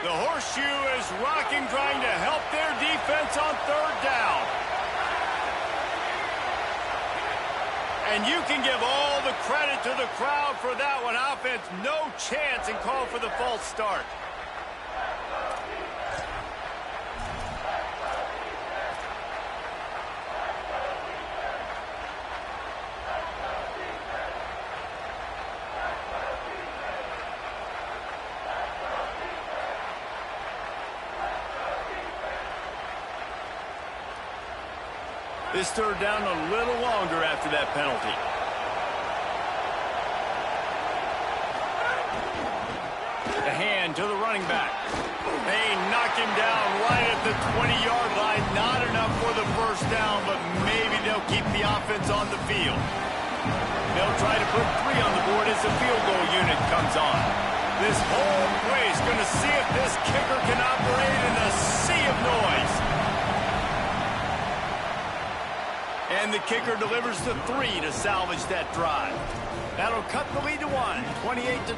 The horseshoe is rocking, trying to help their defense on 3rd down. And you can give all the credit to the crowd for that one. Offense, no chance, and call for the false start. This 3rd down a little longer after that penalty. The hand to the running back. They knock him down right at the 20-yard line. Not enough for the 1st down, but maybe they'll keep the offense on the field. They'll try to put 3 on the board as the field goal unit comes on. This whole place going to see if this kicker can operate in a sea of noise. And the kicker delivers the 3 to salvage that drive. That'll cut the lead to 1, 28-27.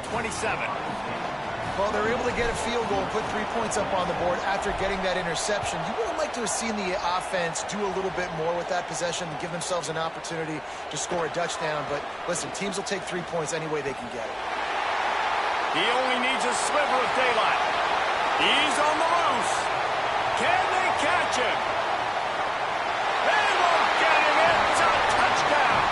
Well, they were able to get a field goal and put 3 points up on the board after getting that interception. You would have liked to have seen the offense do a little bit more with that possession and give themselves an opportunity to score a touchdown. But listen, teams will take 3 points any way they can get it. He only needs a sliver of daylight. He's on the loose. Can they catch him? They won't get him. It's a touchdown.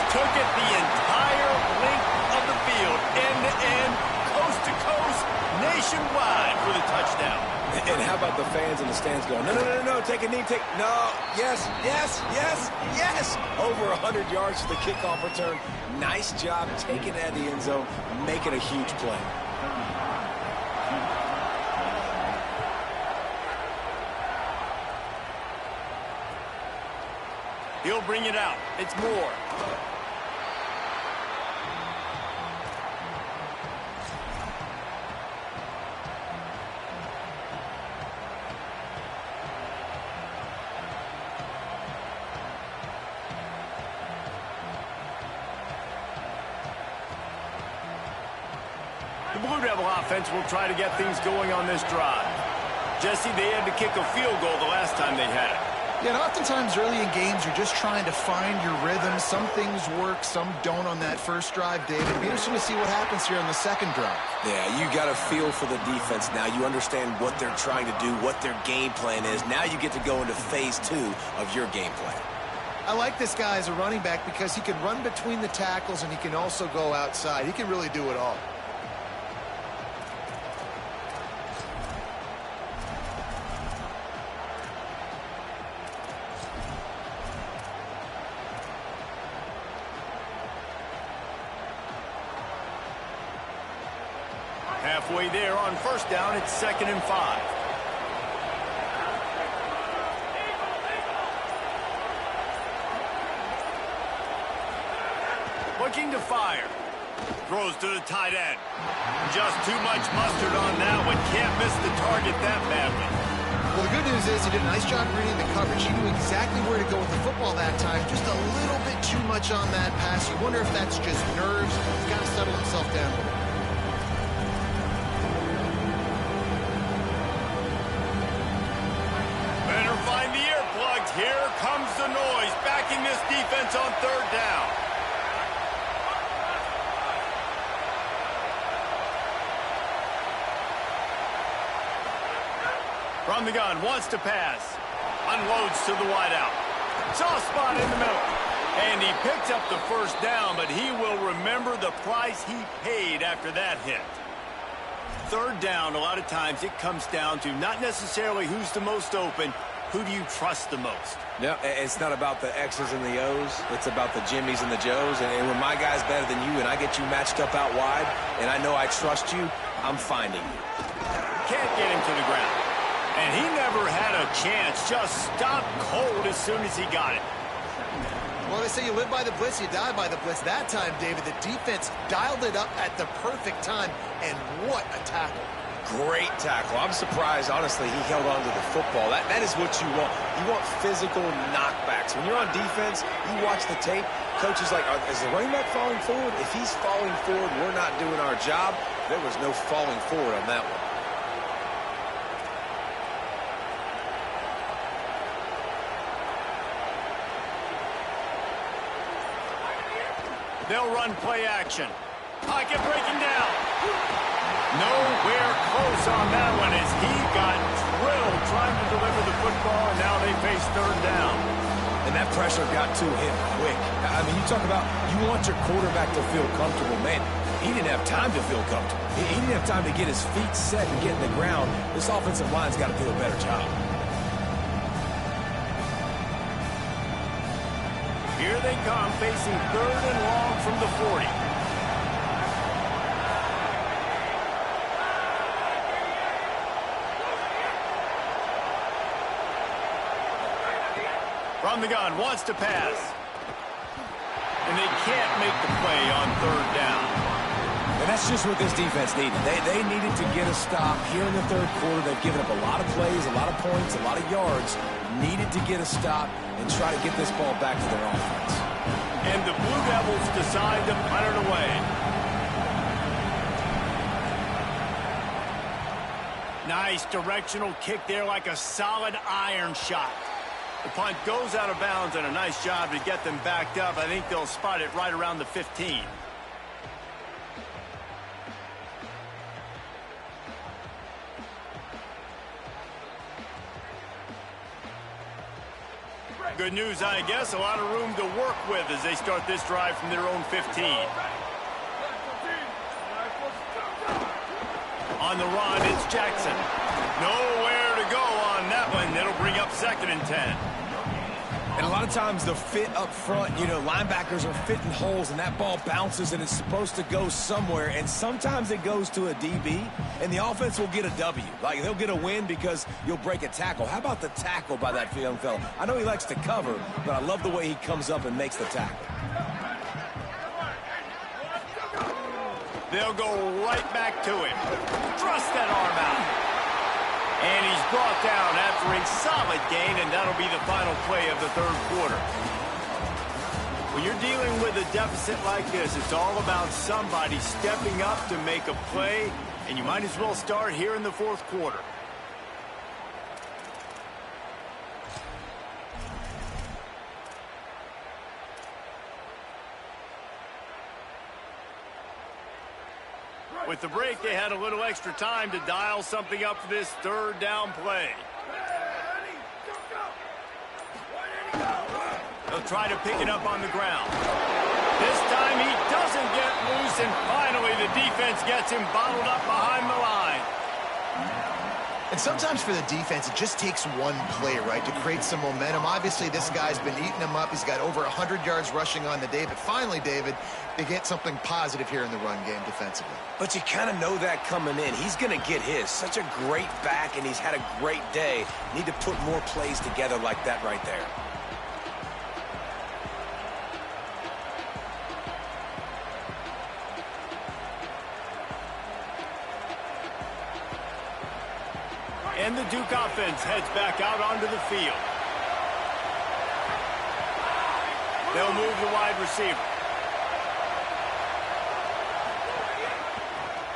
took it the entire length of the field, end-to-end, coast-to-coast, nationwide for the touchdown. And how about the fans in the stands going, no, no, no, no, no, take a knee, no, yes, yes, yes, yes. Over 100 yards for the kickoff return. Nice job taking it out of the end zone, making a huge play. He'll bring it out. It's Moore. The Blue Devil offense will try to get things going on this drive. Jesse, they had to kick a field goal the last time they had it. Yeah, and oftentimes early in games, you're just trying to find your rhythm. Some things work, some don't on that first drive, David. It'll be interesting to see what happens here on the second drive. Yeah, you got a feel for the defense now. You understand what they're trying to do, what their game plan is. Now you get to go into phase 2 of your game plan. I like this guy as a running back because he can run between the tackles and he can also go outside. He can really do it all. Halfway there on first down, it's 2nd and 5. Looking to fire. Throws to the tight end. Just too much mustard on that one. Can't miss the target that badly. Well, the good news is he did a nice job reading the coverage. He knew exactly where to go with the football that time. Just a little bit too much on that pass. You wonder if that's just nerves. He's got to settle himself down a little. Find the earplugs. Here comes the noise, backing this defense on 3rd down. From the gun, wants to pass. Unloads to the wideout. Soft spot in the middle. And he picked up the first down, but he will remember the price he paid after that hit. 3rd down, a lot of times it comes down to not necessarily who's the most open, who do you trust the most? No, it's not about the X's and the O's. It's about the Jimmies and the Joes. And when my guy's better than you and I get you matched up out wide and I know I trust you, I'm finding you. Can't get him to the ground. And he never had a chance. Just stopped cold as soon as he got it. Well, they say you live by the blitz, you die by the blitz. That time, David, the defense dialed it up at the perfect time. And what a tackle. Great tackle. I'm surprised, honestly, he held on to the football. That is what you want. You want physical knockbacks. When you're on defense, you watch the tape, coach is like, is the running back falling forward? If he's falling forward, we're not doing our job. There was no falling forward on that one. They'll run play action. Pocket breaking down. Nowhere close on that one as he got drilled trying to deliver the football, and now they face 3rd down. And that pressure got to him quick. I mean, you talk about you want your quarterback to feel comfortable. Man, he didn't have time to feel comfortable. He didn't have time to get his feet set and get in the ground. This offensive line's got to do a better job. Here they come, facing 3rd and long from the 40. From the gun, wants to pass. And they can't make the play on 3rd down. And that's just what this defense needed. They needed to get a stop here in the 3rd quarter. They've given up a lot of plays, a lot of points, a lot of yards. Needed to get a stop and try to get this ball back to their offense. And the Blue Devils decide to punt it away. Nice directional kick there like a solid iron shot. The punt goes out of bounds, and a nice job to get them backed up. I think they'll spot it right around the 15. good news, I guess. A lot of room to work with as they start this drive from their own 15. On the run, it's Jackson. Nowhere to go on that one. It'll bring up 2nd and 10. And a lot of times the fit up front, you know, linebackers are fitting holes and that ball bounces and it's supposed to go somewhere. And sometimes it goes to a DB and the offense will get a W. Like they'll get a win because you'll break a tackle. How about the tackle by that young fella? I know he likes to cover, but I love the way he comes up and makes the tackle. They'll go right back to him. Thrust that arm out. And he's brought down after a solid gain, and that'll be the final play of the 3rd quarter. When you're dealing with a deficit like this, it's all about somebody stepping up to make a play, and you might as well start here in the 4th quarter. With the break, they had a little extra time to dial something up for this 3rd down play. They'll try to pick it up on the ground. This time he doesn't get loose, and finally the defense gets him bottled up behind the line. And sometimes for the defense, it just takes one play, right, to create some momentum. Obviously, this guy's been eating them up. He's got over 100 yards rushing on the day. But finally, David, they get something positive here in the run game defensively. But you kind of know that coming in. He's going to get his. Such a great back, and he's had a great day. Need to put more plays together like that right there. And the Duke offense heads back out onto the field. They'll move the wide receiver.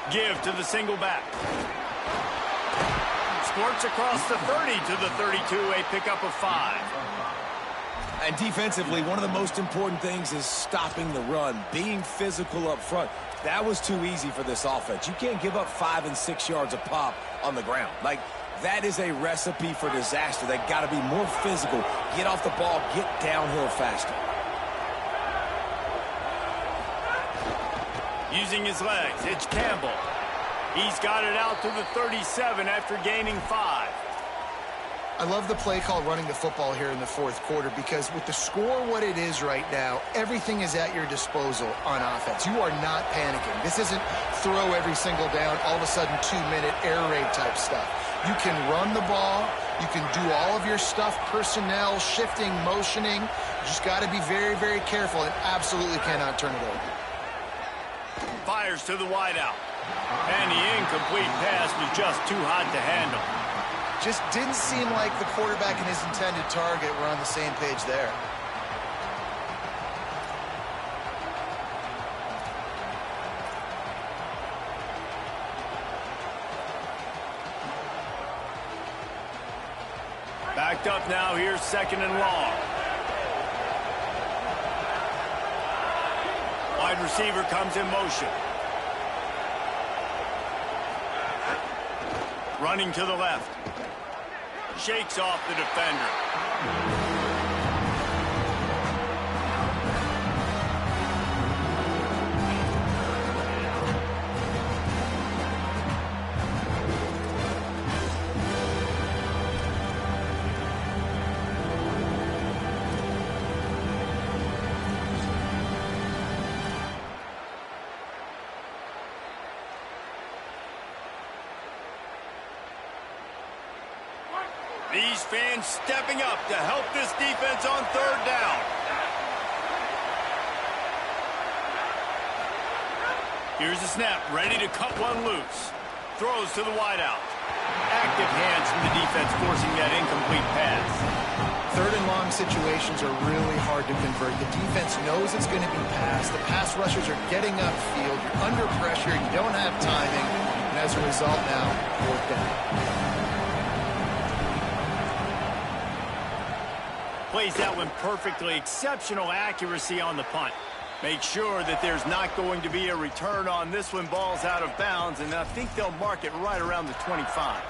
Give to the single back. Squirts across the 30 to the 32, a pickup of 5. And defensively, one of the most important things is stopping the run, being physical up front. That was too easy for this offense. You can't give up 5 and 6 yards a pop on the ground. Like, that is a recipe for disaster. They got to be more physical, get off the ball, get downhill faster. Using his legs, it's Campbell. He's got it out to the 37 after gaining 5. I love the play call running the football here in the 4th quarter because with the score what it is right now, everything is at your disposal on offense. You are not panicking. This isn't throw every single down, all of a sudden 2-minute air raid type stuff. You can run the ball. You can do all of your stuff, personnel, shifting, motioning. You just got to be very, very careful and absolutely cannot turn it over. Fires to the wideout. And the incomplete pass was just too hot to handle. Just didn't seem like the quarterback and his intended target were on the same page there. Backed up now, here's 2nd and long. Wide receiver comes in motion. Running to the left. Shakes off the defender. These fans stepping up to help this defense on 3rd down. Here's the snap, ready to cut one loose. Throws to the wideout. Active hands from the defense forcing that incomplete pass. 3rd and long situations are really hard to convert. The defense knows it's going to be passed. The pass rushers are getting upfield. You're under pressure. You don't have timing. And as a result now, 4th down. Plays that one perfectly. Exceptional accuracy on the punt. Make sure that there's not going to be a return on this one. Ball's out of bounds, and I think they'll mark it right around the 25.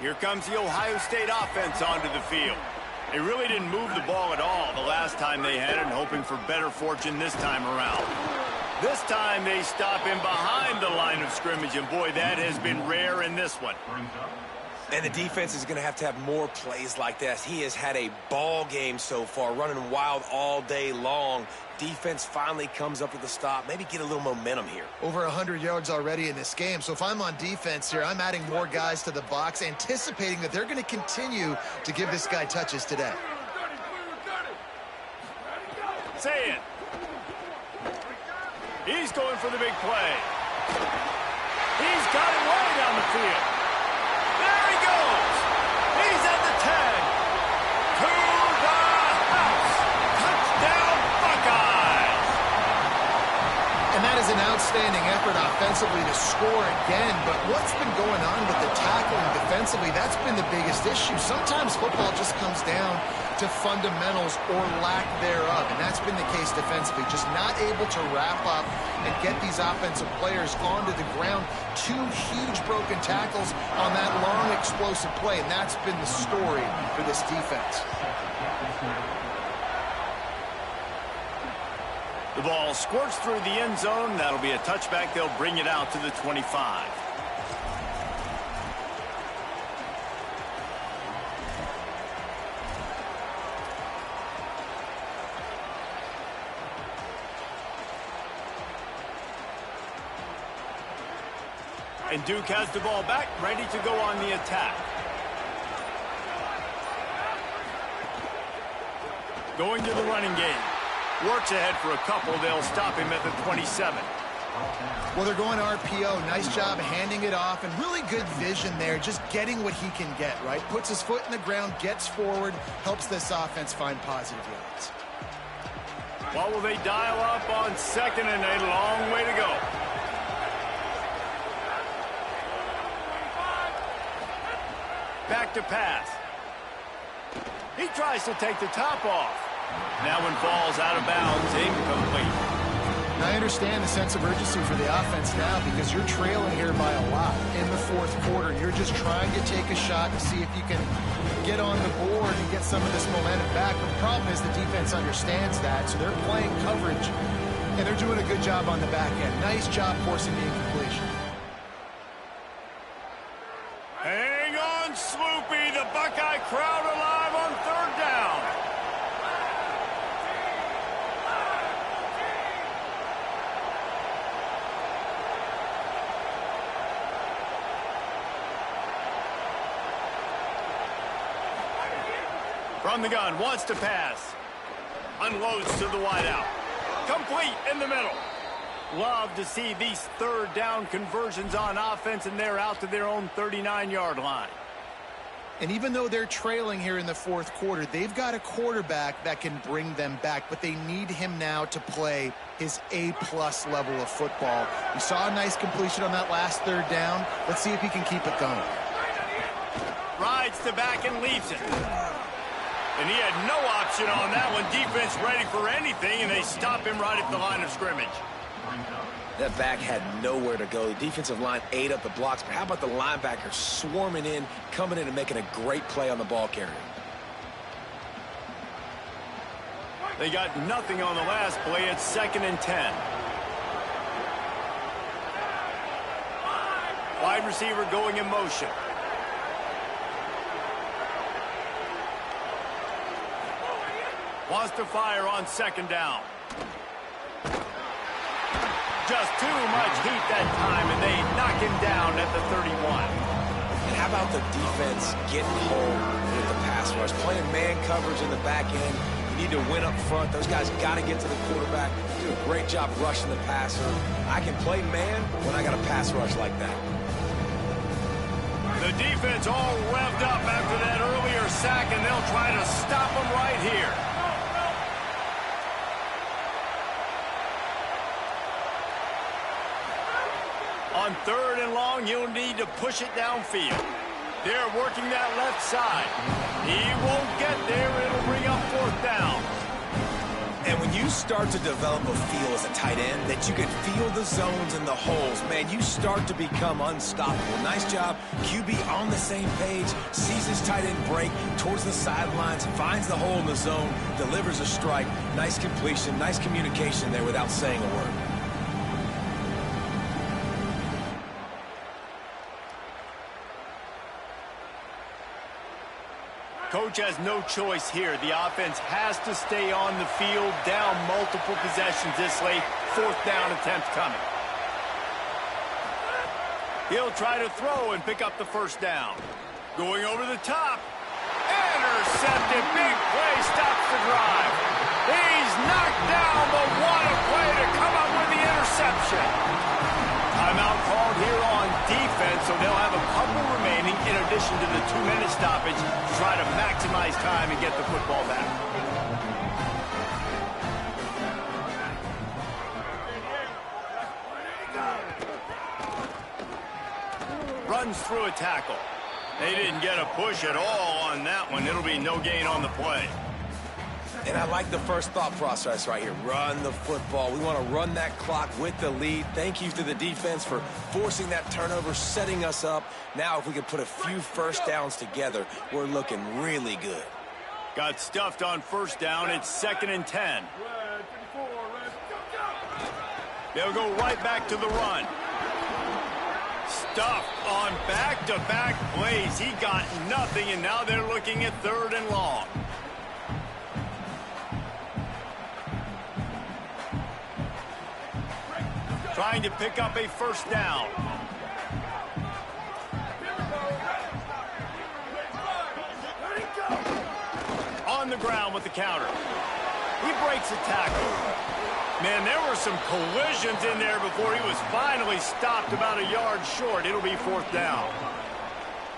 Here comes the Ohio State offense onto the field. They really didn't move the ball at all the last time they had it, hoping for better fortune this time around. This time they stop him behind the line of scrimmage, and boy, that has been rare in this one. And the defense is going to have more plays like this. He has had a ball game so far, running wild all day long. Defense finally comes up with a stop, maybe get a little momentum here. Over 100 yards already in this game, so if I'm on defense here, I'm adding more guys to the box, anticipating that they're going to continue to give this guy touches today. Say it. He's going for the big play. He's got it way down the field. There he goes. He's at the 10. To the house. Touchdown, Buckeyes. And that is an outstanding effort offensively to score again, but what's been going on with the tackling defensively, that's been the biggest issue. Sometimes football just comes down to fundamentals or lack thereof, and that's been the case defensively. Just not able to wrap up and get these offensive players onto the ground. Two huge broken tackles on that long explosive play, and that's been the story for this defense. The ball squirts through the end zone. That'll be a touchback. They'll bring it out to the 25. And Duke has the ball back, ready to go on the attack. Going to the running game. Works ahead for a couple. They'll stop him at the 27. Well, they're going RPO. Nice job handing it off, and really good vision there, just getting what he can get, right? Puts his foot in the ground, gets forward, helps this offense find positive yards. Well, will they dial up on second and a long way to go? Back to pass. He tries to take the top off. That one falls out of bounds, incomplete. Now, I understand the sense of urgency for the offense now because you're trailing here by a lot in the fourth quarter. You're just trying to take a shot to see if you can get on the board and get some of this momentum back. But the problem is the defense understands that, so they're playing coverage, and they're doing a good job on the back end. Nice job forcing the incompletion. Hang on, Sloopy. The Buckeye crowd alive on third down. From the gun, wants to pass. Unloads to the wideout. Complete in the middle. Love to see these third down conversions on offense, and they're out to their own 39-yard line. And even though they're trailing here in the fourth quarter, they've got a quarterback that can bring them back, but they need him now to play his A-plus level of football. We saw a nice completion on that last third down. Let's see if he can keep it going. Rides to back and leaves it. And he had no option on that one. Defense ready for anything, and they stop him right at the line of scrimmage. That back had nowhere to go. The defensive line ate up the blocks, but how about the linebacker swarming in, coming in and making a great play on the ball carrier? They got nothing on the last play. It's 2nd and 10. Wide receiver going in motion. Wants to fire on 2nd down. Just too much heat that time, and they knock him down at the 31. And how about the defense getting home with the pass rush? Playing man coverage in the back end. You need to win up front. Those guys got to get to the quarterback. Do a great job rushing the passer. I can play man when I got a pass rush like that. The defense all revved up after that earlier sack, and they'll try to stop him right here. On 3rd and long, you'll need to push it downfield. They're working that left side. He won't get there. It'll bring up 4th down. And when you start to develop a feel as a tight end that you can feel the zones and the holes, man, you start to become unstoppable. Nice job. QB on the same page, sees his tight end break towards the sidelines, finds the hole in the zone, delivers a strike. Nice completion, nice communication there without saying a word. Coach has no choice here. The offense has to stay on the field, down multiple possessions this late. Fourth down attempt coming. He'll try to throw and pick up the first down. Going over the top. Intercepted. Big play stops the drive. He's knocked down, but what a play to come up with the interception. Timeout called here on defense, so they'll have a couple remaining in addition to the 2-minute stoppage to try to maximize time and get the football back. Runs through a tackle. They didn't get a push at all on that one. It'll be no gain on the play. And I like the first thought process right here. Run the football. We want to run that clock with the lead. Thank you to the defense for forcing that turnover, setting us up. Now if we can put a few first downs together, we're looking really good. Got stuffed on first down. It's 2nd and 10. They'll go right back to the run. Stuffed on back-to-back plays. He got nothing, and now they're looking at 3rd and long. Trying to pick up a first down. On the ground with the counter. He breaks a tackle. Man, there were some collisions in there before he was finally stopped about a yard short. It'll be 4th down.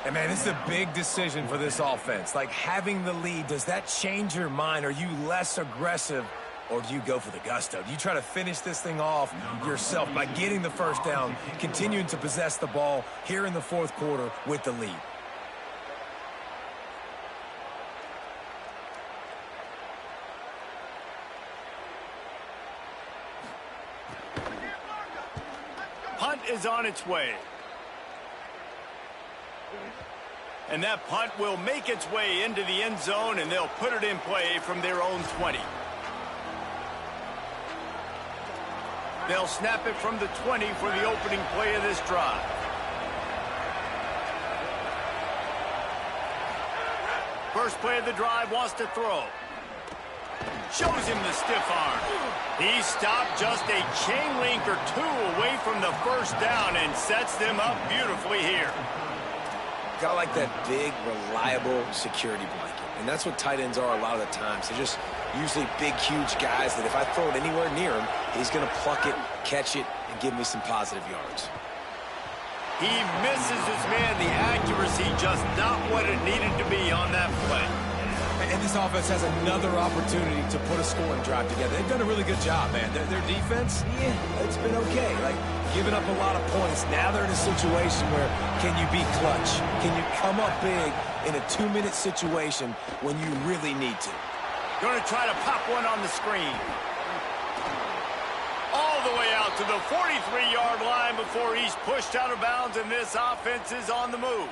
And, man, this is a big decision for this offense. Like, having the lead, does that change your mind? Are you less aggressive? Or do you go for the gusto? Do you try to finish this thing off yourself by getting the first down, continuing to possess the ball here in the 4th quarter with the lead? Punt is on its way. And that punt will make its way into the end zone, and they'll put it in play from their own 20. They'll snap it from the 20 for the opening play of this drive. First play of the drive, wants to throw. Shows him the stiff arm. He stopped just a chain link or 2 away from the first down and sets them up beautifully here. Got like that big, reliable security blanket. And that's what tight ends are a lot of the times. They're just usually big, huge guys that if I throw it anywhere near him, he's going to pluck it, catch it, and give me some positive yards. He misses his man. The accuracy just not what it needed to be on that play. And this offense has another opportunity to put a scoring drive together. They've done a really good job, man. Their defense, yeah, it's been okay. Like, giving up a lot of points. Now they're in a situation where can you be clutch? Can you come up big in a 2-minute situation when you really need to? Going to try to pop one on the screen. All the way out to the 43-yard line before he's pushed out of bounds, and this offense is on the move.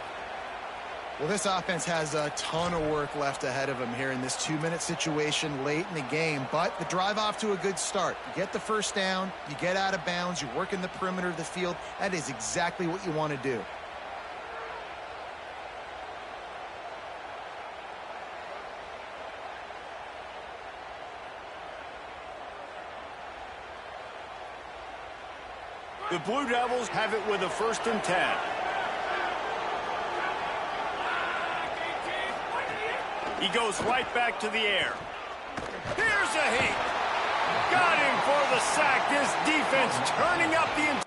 Well, this offense has a ton of work left ahead of them here in this 2-minute situation late in the game, but the drive off to a good start. You get the first down, you get out of bounds, you work in the perimeter of the field. That is exactly what you want to do. The Blue Devils have it with a 1st and 10. He goes right back to the air. Here's a hit. Got him for the sack. This defense turning up the